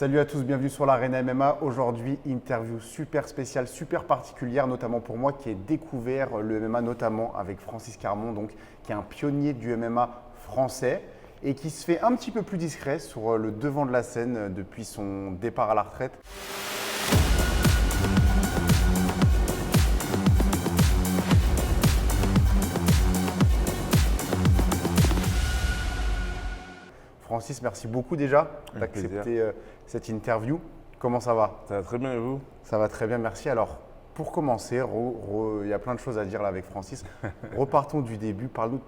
Salut à tous, bienvenue sur l'Arena MMA. Aujourd'hui, interview super spéciale, super particulière, notamment pour moi qui ai découvert le MMA, notamment avec Francis Carmon, donc, qui est un pionnier du MMA français et qui se fait un petit peu plus discret sur le devant de la scène depuis son départ à la retraite. Francis, merci beaucoup déjà d'accepter cette interview. Comment ça va? Ça va très bien et vous? Ça va très bien, merci. Alors, pour commencer, il y a plein de choses à dire là avec Francis. Repartons du début. Parle-nous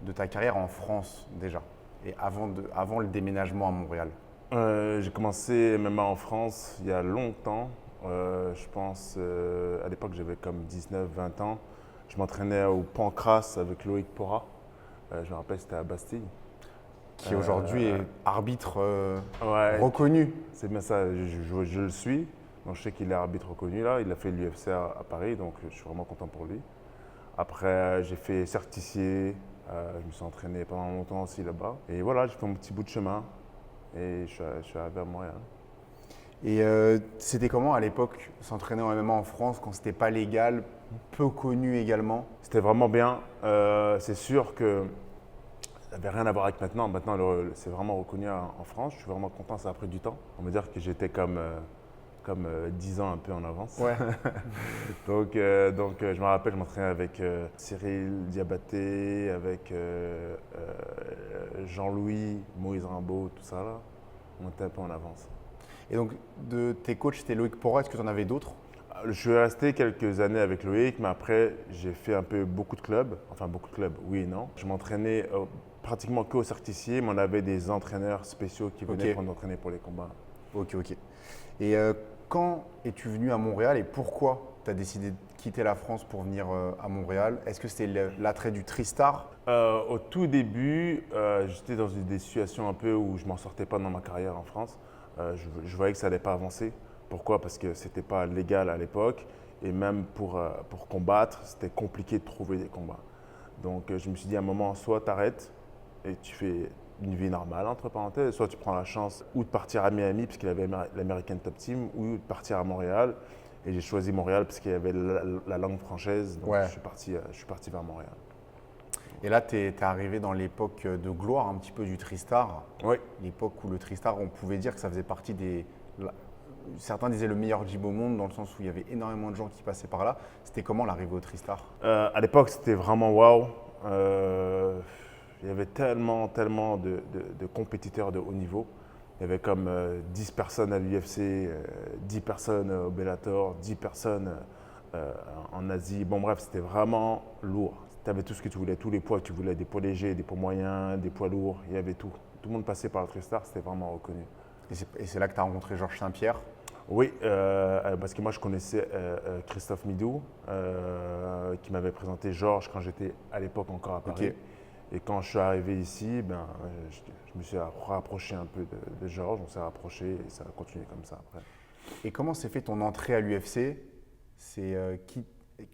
de ta carrière en France déjà et avant le déménagement à Montréal. J'ai commencé MMA en France il y a longtemps. Je pense à l'époque j'avais comme 19-20 ans. Je m'entraînais au Pancras avec Loïc Pora. Je me rappelle c'était à Bastille. Qui aujourd'hui est arbitre Ouais, reconnu. c'est bien ça, je le suis. Donc je sais qu'il est arbitre reconnu là. Il a fait l'UFC à Paris, donc je suis vraiment content pour lui. Après j'ai fait certicier. Je me suis entraîné pendant longtemps aussi là-bas. Et voilà, j'ai fait mon petit bout de chemin. Et je suis arrivé à Montréal. Et c'était comment à l'époque s'entraîner en MMA en France quand c'était pas légal, peu connu également? C'était vraiment bien. C'est sûr que ça n'avait rien à voir avec maintenant. Maintenant, c'est vraiment reconnu en France. Je suis vraiment content, ça a pris du temps. On va dire que j'étais comme 10 ans un peu en avance. Ouais. Donc, je me rappelle, je m'entraînais avec Cyril Diabaté, avec Jean-Louis, Moïse Rimbaud, tout ça là. On était un peu en avance. Et donc, de tes coachs, c'était Loïc Pora, est-ce que tu en avais d'autres? Je suis resté quelques années avec Loïc, mais après, j'ai fait un peu beaucoup de clubs. Enfin, beaucoup de clubs, oui et non. Je m'entraînais pratiquement que au certicier, mais on avait des entraîneurs spéciaux qui venaient pour nous entraîner pour les combats. Ok. Et quand es-tu venu à Montréal et pourquoi tu as décidé de quitter la France pour venir à Montréal? Est-ce que c'était l'attrait du Tristar? Au tout début, j'étais dans des situations un peu où je m'en sortais pas dans ma carrière en France. Je voyais que ça n'allait pas avancer. Pourquoi? Parce que c'était pas légal à l'époque et même pour combattre, c'était compliqué de trouver des combats. Donc je me suis dit à un moment, soit tu arrêtes et tu fais une vie normale, entre parenthèses, soit tu prends la chance ou de partir à Miami puisqu'il y avait l'American Top Team ou de partir à Montréal. Et j'ai choisi Montréal parce qu'il y avait la langue française, donc Ouais. je suis parti vers Montréal. Et là, tu es arrivé dans l'époque de gloire un petit peu du Tristar. Oui. L'époque où le Tristar, on pouvait dire que ça faisait partie certains disaient le meilleur gym au monde dans le sens où il y avait énormément de gens qui passaient par là. C'était comment l'arrivée au Tristar? À l'époque, c'était vraiment waouh. Il y avait tellement de compétiteurs de haut niveau. Il y avait comme 10 personnes à l'UFC, 10 personnes au Bellator, 10 personnes en Asie. Bon bref, c'était vraiment lourd. Tu avais tout ce que tu voulais, tous les poids que tu voulais, des poids légers, des poids moyens, des poids lourds, il y avait tout. Tout le monde passait par le Tristar, c'était vraiment reconnu. Et c'est là que tu as rencontré Georges Saint-Pierre? Oui, parce que moi je connaissais Christophe Midou, qui m'avait présenté Georges quand j'étais à l'époque encore à Paris. Ok. Et quand je suis arrivé ici, je me suis rapproché un peu de Georges, on s'est rapproché et ça a continué comme ça après. Et comment s'est fait ton entrée à l'UFC?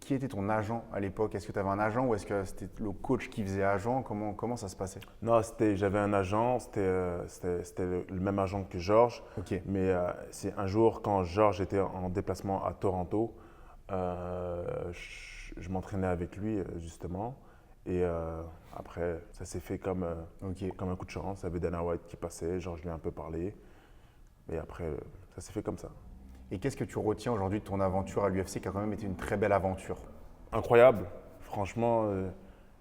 Qui était ton agent à l'époque? Est-ce que tu avais un agent ou est-ce que c'était le coach qui faisait agent? Comment ça se passait? Non, j'avais un agent, c'était le même agent que Georges. Ok. Mais c'est un jour, quand Georges était en déplacement à Toronto, je m'entraînais avec lui justement. Et après, ça s'est fait comme un coup de chance. Il y avait Dana White qui passait, Georges lui a un peu parlé. Et après, ça s'est fait comme ça. Et qu'est-ce que tu retiens aujourd'hui de ton aventure à l'UFC qui a quand même été une très belle aventure? Incroyable. Franchement,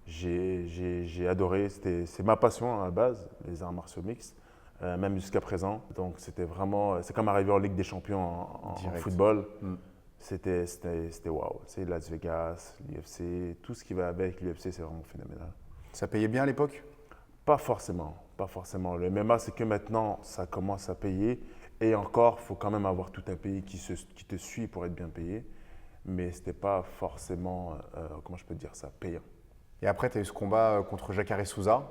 j'ai adoré. C'est ma passion à la base, les arts martiaux mixtes, même jusqu'à présent. Donc c'était vraiment, c'est comme arriver en Ligue des Champions en football. C'était waouh. C'est Las Vegas, l'UFC, tout ce qui va avec l'UFC, c'est vraiment phénoménal. Ça payait bien à l'époque? Pas forcément, pas forcément. Le MMA, c'est que maintenant, ça commence à payer. Et encore, il faut quand même avoir tout un pays qui te suit pour être bien payé. Mais ce n'était pas forcément, comment je peux dire ça, payant. Et après, tu as eu ce combat contre Jacare Souza.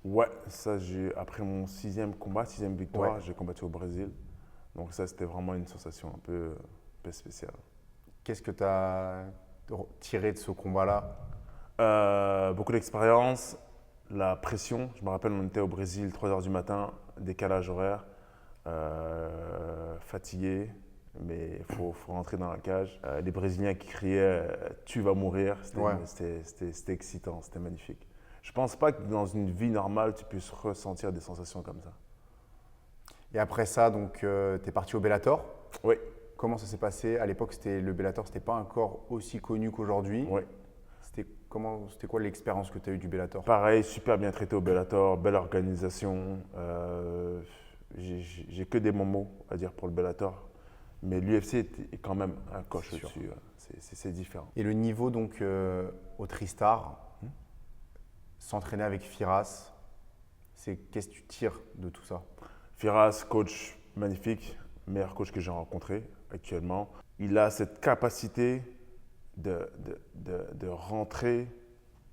Ouais, ça, après mon sixième victoire, Ouais. j'ai combattu au Brésil. Donc ça, c'était vraiment une sensation un peu spéciale. Qu'est-ce que tu as tiré de ce combat-là? Beaucoup d'expérience, la pression. Je me rappelle, on était au Brésil, 3 h du matin, décalage horaire. fatigué, mais il faut rentrer dans la cage. Les Brésiliens qui criaient tu vas mourir, c'était excitant, c'était magnifique. Je ne pense pas que dans une vie normale, tu puisses ressentir des sensations comme ça. Et après ça, donc, tu es parti au Bellator. Oui. Comment ça s'est passé? À l'époque, le Bellator, c'était pas encore aussi connu qu'aujourd'hui. Oui. C'était quoi l'expérience que tu as eue du Bellator? Pareil, super bien traité au Bellator, belle organisation. J'ai que des bons mots à dire pour le Bellator. Mais l'UFC est quand même un coche au-dessus. C'est différent. Et le niveau donc au Tristar, s'entraîner avec Firas, qu'est-ce que tu tires de tout ça? Firas, coach magnifique, meilleur coach que j'ai rencontré actuellement. Il a cette capacité de rentrer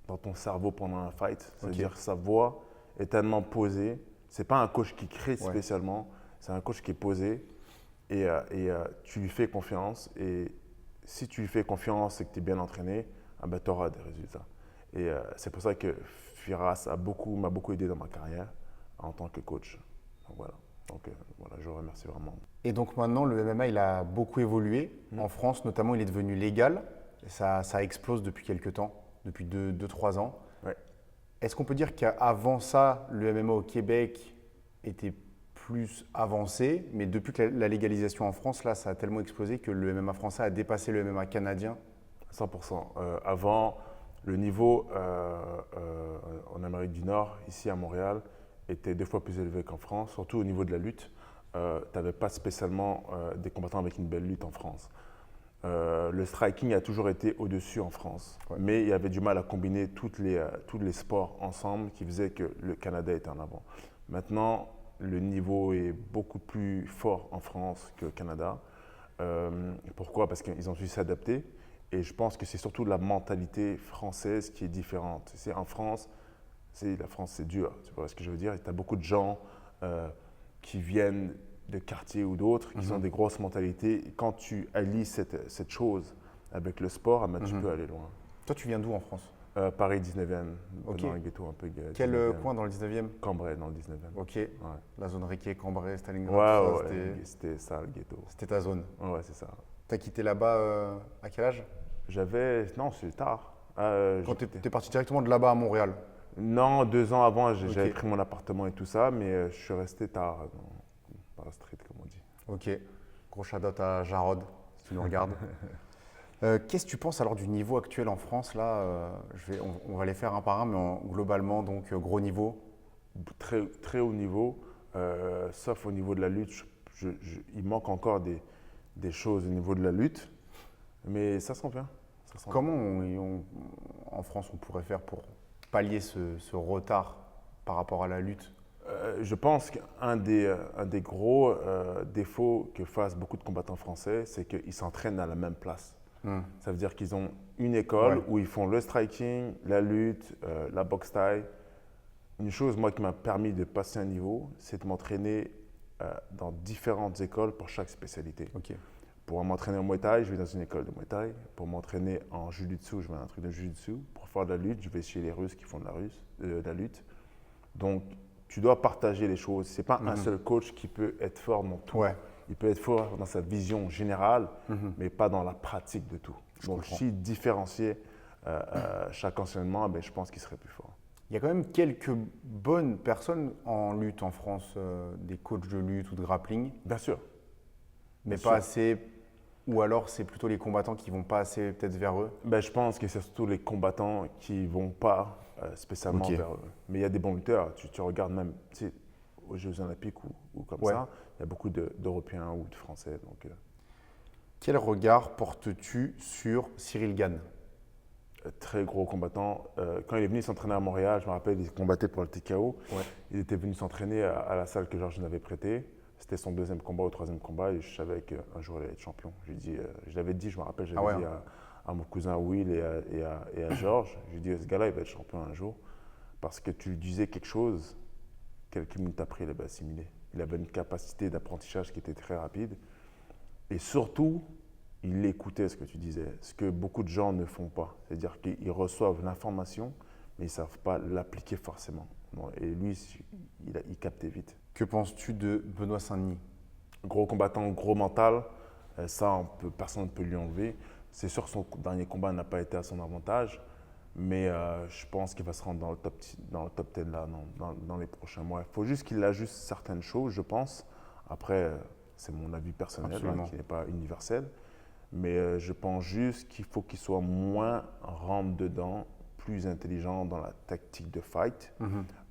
dans ton cerveau pendant un fight. C'est-à-dire que sa voix est tellement posée. Ce n'est pas un coach qui crée spécialement, c'est un coach qui est posé et tu lui fais confiance. Et si tu lui fais confiance et que tu es bien entraîné, tu auras des résultats. Et c'est pour ça que Firas m'a beaucoup aidé dans ma carrière en tant que coach. Donc voilà. Je vous remercie vraiment. Et donc maintenant, le MMA, il a beaucoup évolué. En France, notamment, il est devenu légal. Ça explose depuis quelques temps, depuis 2-3 ans. Ouais. Est-ce qu'on peut dire qu'avant ça, le MMA au Québec était plus avancé, mais depuis que la légalisation en France, là, ça a tellement explosé que le MMA français a dépassé le MMA canadien? 100%. Avant, le niveau en Amérique du Nord, ici à Montréal, était 2 fois plus élevé qu'en France, surtout au niveau de la lutte. Tu n'avais pas spécialement des combattants avec une belle lutte en France. Le striking a toujours été au-dessus en France, mais il y avait du mal à combiner tous les sports ensemble qui faisaient que le Canada était en avant. Maintenant, le niveau est beaucoup plus fort en France qu'au Canada. Pourquoi? Parce qu'ils ont su s'adapter. Et je pense que c'est surtout la mentalité française qui est différente. En France, la France, c'est dur, tu vois ce que je veux dire? Tu as beaucoup de gens qui viennent de quartiers ou d'autres, qui ont des grosses mentalités. Et quand tu allies cette chose avec le sport, tu peux aller loin. Toi, tu viens d'où en France? Paris 19e, dans un ghetto un peu. Quel 19e. coin dans le 19e? Cambrai, dans le 19e. Ok. Ouais. La zone Riquet, Cambrai, Stalingrad. C'était ça le ghetto. C'était ta zone? Ouais, c'est ça. Tu as quitté là-bas à quel âge? Non, c'est tard. Quand tu es parti directement de là-bas à Montréal? Non, 2 ans avant, j'avais pris mon appartement et tout ça, mais je suis resté tard dans la street, comme on dit. Ok. Gros shout-out à Jarod, si tu nous regardes. Qu'est-ce que tu penses alors du niveau actuel en France là on va les faire un par un, mais globalement, donc gros niveau? Très, très haut niveau, sauf au niveau de la lutte. Il manque encore des choses au niveau de la lutte, mais ça s'en vient. Comment en France on pourrait faire pour pallier ce retard par rapport à la lutte? Je pense qu'un des gros défauts que fassent beaucoup de combattants français, c'est qu'ils s'entraînent à la même place. Ça veut dire qu'ils ont une école où ils font le striking, la lutte, la boxe thaï. Une chose, moi, qui m'a permis de passer un niveau, c'est de m'entraîner dans différentes écoles pour chaque spécialité. Okay. Pour m'entraîner en Muay Thai, je vais dans une école de Muay Thai. Pour m'entraîner en Jiu-Jitsu, je vais dans un truc de Jiu-Jitsu. Pour faire de la lutte, je vais chez les Russes qui font de la lutte. Donc, tu dois partager les choses. Ce n'est pas un seul coach qui peut être fort dans tout. Ouais. Il peut être fort dans sa vision générale, mais pas dans la pratique de tout. Donc, si différencier chaque enseignement, je pense qu'il serait plus fort. Il y a quand même quelques bonnes personnes en lutte en France, des coachs de lutte ou de grappling. Bien sûr. Mais pas assez, ou alors c'est plutôt les combattants qui ne vont pas assez peut-être vers eux? Je pense que c'est surtout les combattants qui ne vont pas spécialement vers eux. Mais il y a des bons lutteurs. Tu regardes même aux Jeux Olympiques ou comme ça, il y a beaucoup d'Européens ou de Français. Donc, Quel regard portes-tu sur Cyril Gane? Très gros combattant. Quand il est venu s'entraîner à Montréal, je me rappelle, il combattait pour le TKO. Il était venu s'entraîner à la salle que Georges nous avait prêtée. C'était son 2e combat ou 3e combat et je savais qu'un jour il allait être champion. Je l'avais dit, je me rappelle, j'avais dit à mon cousin Will et à Georges, je lui ai dit, ce gars-là, il va être champion un jour parce que tu lui disais quelque chose, quelques minutes après, il avait assimilé. Il avait une capacité d'apprentissage qui était très rapide et surtout, il écoutait ce que tu disais, ce que beaucoup de gens ne font pas. C'est-à-dire qu'ils reçoivent l'information, mais ils ne savent pas l'appliquer forcément. Et lui, il captait vite. Que penses-tu de Benoît Saint-Denis? Gros combattant, gros mental, ça, personne ne peut lui enlever. C'est sûr que son dernier combat n'a pas été à son avantage, mais je pense qu'il va se rendre dans le top 10 là, dans les prochains mois. Il faut juste qu'il ajuste certaines choses, je pense. Après, c'est mon avis personnel, hein, qui n'est pas universel. Mais je pense juste qu'il faut qu'il soit moins rentre-dedans, plus intelligent dans la tactique de fight.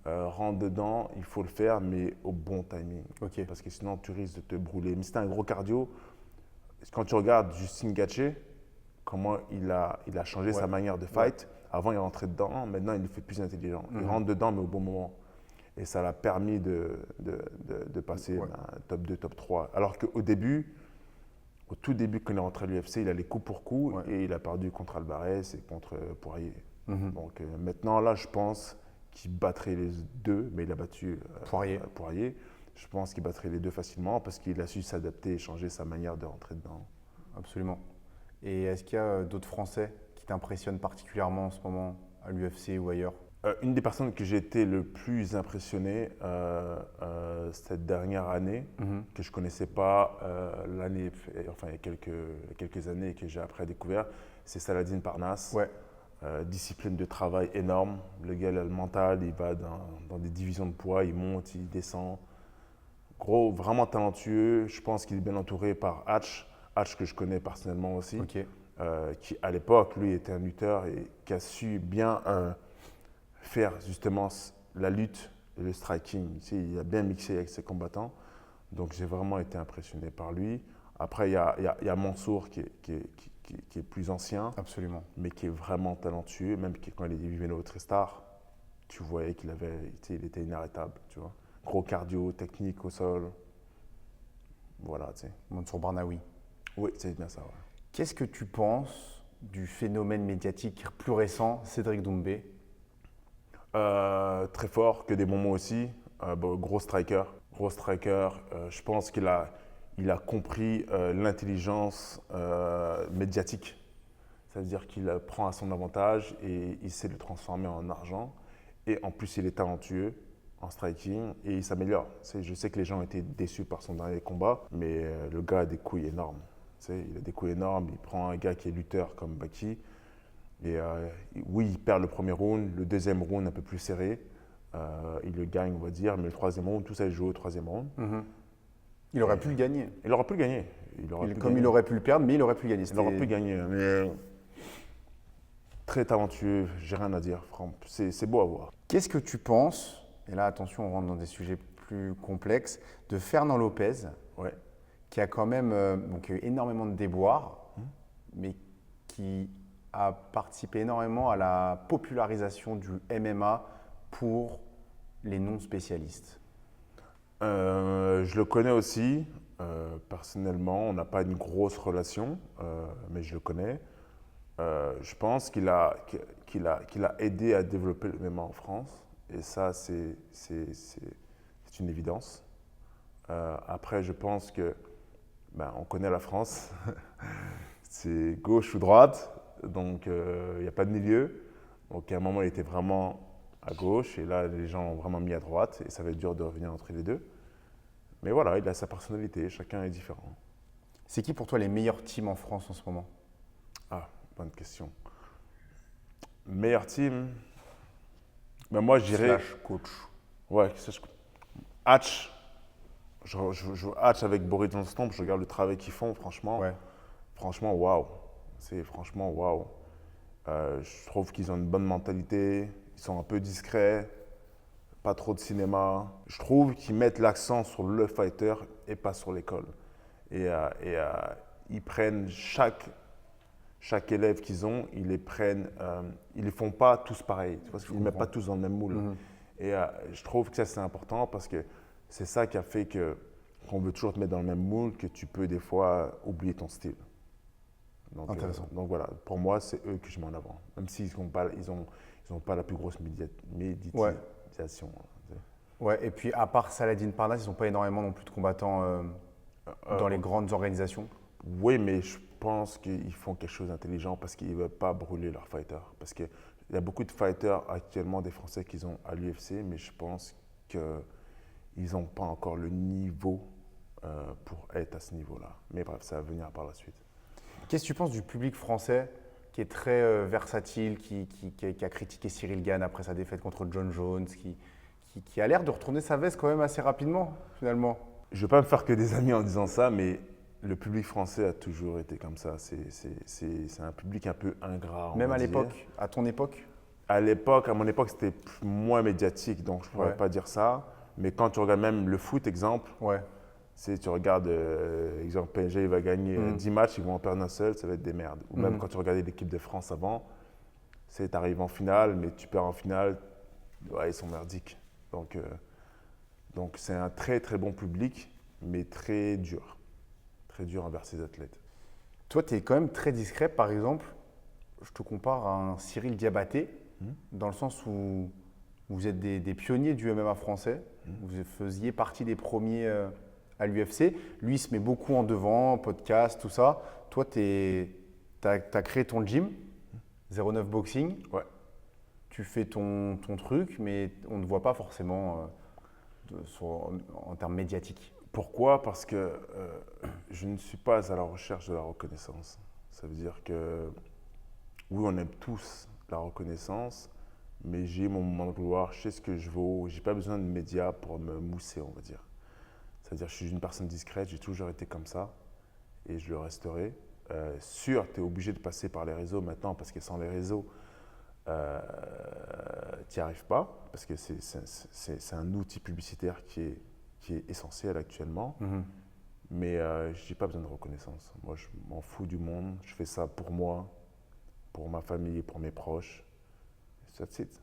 Rentre-dedans, il faut le faire, mais au bon timing. Parce que sinon, tu risques de te brûler. Mais si tu as un gros cardio, quand tu regardes Justin Gaethje, comment il a changé sa manière de fight. Avant, il rentrait dedans, maintenant, il le fait plus intelligent. Il rentre dedans, mais au bon moment. Et ça l'a permis de passer top 2, top 3. Alors qu'au début, au tout début, quand il est rentré à l'UFC, il allait coup pour coup et il a perdu contre Alvarez et contre Poirier. Donc maintenant, là, je pense qu'il battrait les deux, mais il a battu Poirier. Je pense qu'il battrait les deux facilement parce qu'il a su s'adapter et changer sa manière de rentrer dedans. Absolument. Et est-ce qu'il y a d'autres Français qui t'impressionnent particulièrement en ce moment à l'UFC ou ailleurs? Une des personnes que j'ai été le plus impressionné cette dernière année, que je ne connaissais pas il y a quelques années et que j'ai après découvert, c'est Saladin Parnasse. Discipline de travail énorme. Le gars, il a le mental, il va dans des divisions de poids, il monte, il descend. Gros, vraiment talentueux. Je pense qu'il est bien entouré par Hatch que je connais personnellement aussi, qui à l'époque, lui, était un lutteur et qui a su bien faire justement la lutte et le striking. Tu sais, il a bien mixé avec ses combattants. Donc, j'ai vraiment été impressionné par lui. Après, il y a Mansour qui est plus ancien, mais qui est vraiment talentueux. Même quand il vivait au Tristar, tu voyais il était inarrêtable. Tu vois. Gros cardio, technique au sol. Voilà, tu sais. Mansour Barnaoui. Oui, c'est bien ça. Ouais. Qu'est-ce que tu penses du phénomène médiatique plus récent, Cédric Doumbé? Très fort, que des bons mots aussi. Gros striker. Je pense qu'il a compris l'intelligence médiatique. Ça veut dire qu'il prend à son avantage et il sait le transformer en argent. Et en plus, il est talentueux en striking et il s'améliore. Je sais que les gens ont été déçus par son dernier combat, mais le gars a des couilles énormes. Il a des couilles énormes. Il prend un gars qui est lutteur comme Baki. Et oui, il perd le premier round, le deuxième round un peu plus serré. Il le gagne, on va dire, mais le troisième round, tout ça est joué au troisième round. Il aurait pu le gagner. Il aurait pu le gagner. Il aurait pu le perdre, mais il aurait pu le gagner. Il aurait pu gagner, mais très talentueux, j'ai rien à dire. C'est beau à voir. Qu'est-ce que tu penses, et là attention, on rentre dans des sujets plus complexes, de Fernand Lopez, qui a quand même eu énormément de déboires, mais qui a participé énormément à la popularisation du MMA pour les non-spécialistes? Je le connais aussi. Personnellement, on n'a pas une grosse relation, mais je le connais. Je pense qu'il a aidé à développer le MMA en France. Et ça, c'est une évidence. Après, je pense que on connaît la France. C'est gauche ou droite. Donc, il n'y a pas de milieu. Donc, à un moment, il était vraiment à gauche. Et là, les gens ont vraiment mis à droite. Et ça va être dur de revenir entre les deux. Mais voilà, il a sa personnalité. Chacun est différent. C'est qui pour toi les meilleurs teams en France en ce moment? Ah, bonne question. Meilleur team? Moi, je dirais… Slash coach. Ouais, Hatch. Je joue Hatch avec Boris Johnson. Je regarde le travail qu'ils font, franchement. Franchement, waouh. C'est franchement waouh. Je trouve qu'ils ont une bonne mentalité. Ils sont un peu discrets. Pas trop de cinéma. Je trouve qu'ils mettent l'accent sur le fighter et pas sur l'école. Et ils prennent chaque élève qu'ils ont, ils les font pas tous pareil. Ils ne mettent pas tous dans le même moule. Et je trouve que ça c'est important parce que c'est ça qui a fait qu'on veut toujours te mettre dans le même moule, que tu peux des fois oublier ton style. Donc, intéressant. Donc voilà, pour moi, c'est eux que je mets en avant. Même s'ils n'ont pas la plus grosse médiatisation. Ouais, et puis à part Saladin Parnasse, ils n'ont pas énormément non plus de combattants dans les grandes organisations. Oui, mais je pense qu'ils font quelque chose d'intelligent parce qu'ils ne veulent pas brûler leurs fighters. Parce qu'il y a beaucoup de fighters actuellement, des Français qu'ils ont à l'UFC, mais je pense qu'ils n'ont pas encore le niveau pour être à ce niveau-là. Mais bref, ça va venir par la suite. Qu'est-ce que tu penses du public français qui est très versatile, qui a critiqué Cyril Gane après sa défaite contre John Jones, qui a l'air de retourner sa veste quand même assez rapidement, finalement? Je ne veux pas me faire que des amis en disant ça, mais le public français a toujours été comme ça. C'est un public un peu ingrat. Même à l'époque, à ton époque? À mon époque, c'était moins médiatique, donc je ne pourrais pas dire ça. Mais quand tu regardes même le foot, exemple, tu regardes, exemple, PSG, il va gagner 10 matchs, ils vont en perdre un seul, ça va être des merdes. Ou même quand tu regardais l'équipe de France avant, tu arrives en finale, mais tu perds en finale, ils sont merdiques. Donc c'est un très très bon public, mais très dur envers ses athlètes. Toi, tu es quand même très discret, par exemple, je te compare à un Cyril Diabaté, dans le sens où vous êtes des pionniers du MMA français, vous faisiez partie des premiers à l'UFC. Lui, il se met beaucoup en devant, podcast, tout ça. Toi, tu as créé ton gym, 09 Boxing. Ouais. Tu fais ton truc, mais on ne voit pas forcément en termes médiatiques. Pourquoi? Parce que je ne suis pas à la recherche de la reconnaissance. Ça veut dire que, oui, on aime tous la reconnaissance, mais j'ai mon moment de gloire, je sais ce que je vaux, je n'ai pas besoin de médias pour me mousser, on va dire. C'est-à-dire que je suis une personne discrète, j'ai toujours été comme ça, et je le resterai. Sûr, tu es obligé de passer par les réseaux maintenant, parce que sans les réseaux, tu n'y arrives pas, parce que c'est un outil publicitaire qui est essentiel actuellement. Mais je n'ai pas besoin de reconnaissance. Moi, je m'en fous du monde. Je fais ça pour moi, pour ma famille, pour mes proches. That's it.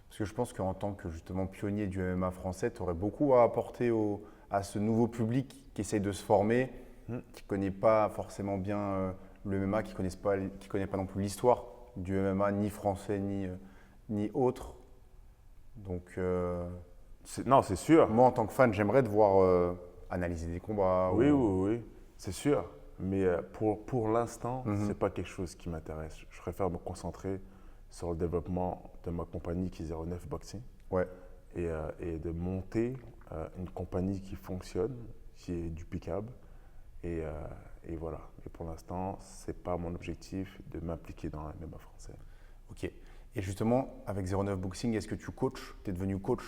Parce que je pense qu'en tant que justement pionnier du MMA français, tu aurais beaucoup à apporter à ce nouveau public qui essaye de se former, qui ne connaît pas forcément bien le MMA, qui ne connaît pas non plus l'histoire du MMA, ni français, ni autre. Donc, non, c'est sûr. Moi, en tant que fan, j'aimerais devoir analyser des combats. Oui, c'est sûr. Mais pour l'instant, ce n'est pas quelque chose qui m'intéresse. Je préfère me concentrer sur le développement de ma compagnie qui est 09 Boxing. Ouais. Et de monter une compagnie qui fonctionne, qui est duplicable. Et voilà. Et pour l'instant, ce n'est pas mon objectif de m'impliquer dans le MMA français. Ok. Et justement, avec 09 Boxing, est-ce que tu coaches? Tu es devenu coach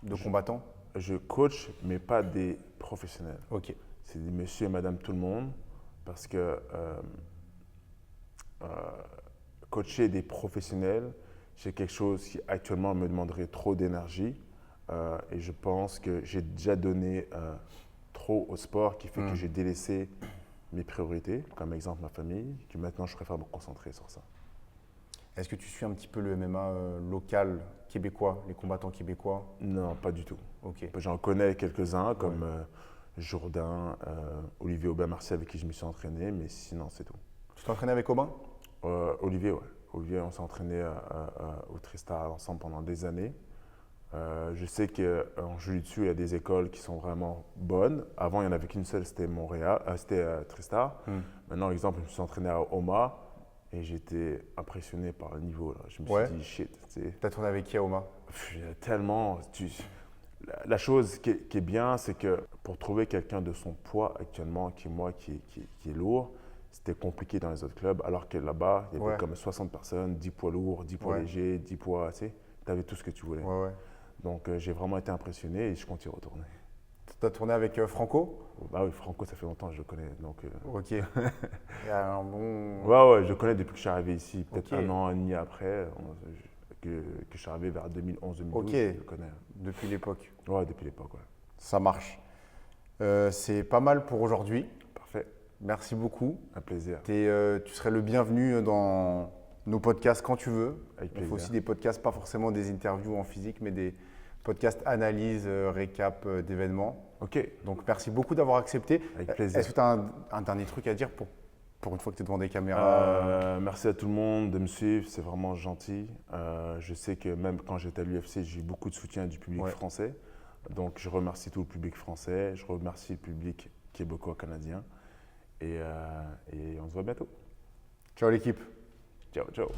de combattants? Je coach, mais pas des professionnels. Ok. C'est des monsieur et madame tout le monde, parce que coacher des professionnels, c'est quelque chose qui actuellement me demanderait trop d'énergie. Et je pense que j'ai déjà donné trop au sport, qui fait que j'ai délaissé mes priorités, comme exemple ma famille, que maintenant je préfère me concentrer sur ça. Est-ce que tu suis un petit peu le MMA local québécois, les combattants québécois? Non, pas du tout. Ok. J'en connais quelques-uns, comme Jourdain, Olivier Aubin-Marseille, avec qui je me suis entraîné, mais sinon, c'est tout. Tu t'es entraîné avec Aubin? Olivier, ouais. Olivier, on s'est entraîné au Tristar ensemble pendant des années. Je sais qu'en jiu-jitsu, il y a des écoles qui sont vraiment bonnes. Avant, il n'y en avait qu'une seule, c'était Tristar. Maintenant, exemple, je me suis entraîné à Oma et j'étais impressionné par le niveau. Là. Je me suis dit, shit. Tu as tourné avec qui à Oma? Tellement. La chose qui est bien, c'est que pour trouver quelqu'un de son poids actuellement, qui est lourd, c'était compliqué dans les autres clubs, alors que là-bas, il y avait comme 60 personnes, 10 poids lourds, 10 poids légers, 10 poids, tu avais tout ce que tu voulais. Donc j'ai vraiment été impressionné et je compte y retourner. Tu as tourné avec Franco? Bah oui, Franco, ça fait longtemps que je le connais. Donc, Ok. Il y a un bon… Ouais, je le connais depuis que je suis arrivé ici, peut-être un an et demi après, que je suis arrivé vers 2011-2012, Ok, je le connais. Depuis l'époque. Ouais, depuis l'époque, ouais. Ça marche. C'est pas mal pour aujourd'hui. Parfait. Merci beaucoup. Un plaisir. Tu serais le bienvenu dans nos podcasts quand tu veux. Avec Il plaisir. faut aussi des podcasts, pas forcément des interviews en physique, mais des podcasts analyse, récap d'événements. Ok. Donc merci beaucoup d'avoir accepté. Avec plaisir. Est-ce que tu as un dernier truc à dire pour une fois que tu es devant des caméras? Merci à tout le monde de me suivre, c'est vraiment gentil. Je sais que même quand j'étais à l'UFC, j'ai eu beaucoup de soutien du public français. Donc je remercie tout le public français, je remercie le public québécois-canadien. Et on se voit bientôt. Ciao l'équipe. Ciao, ciao.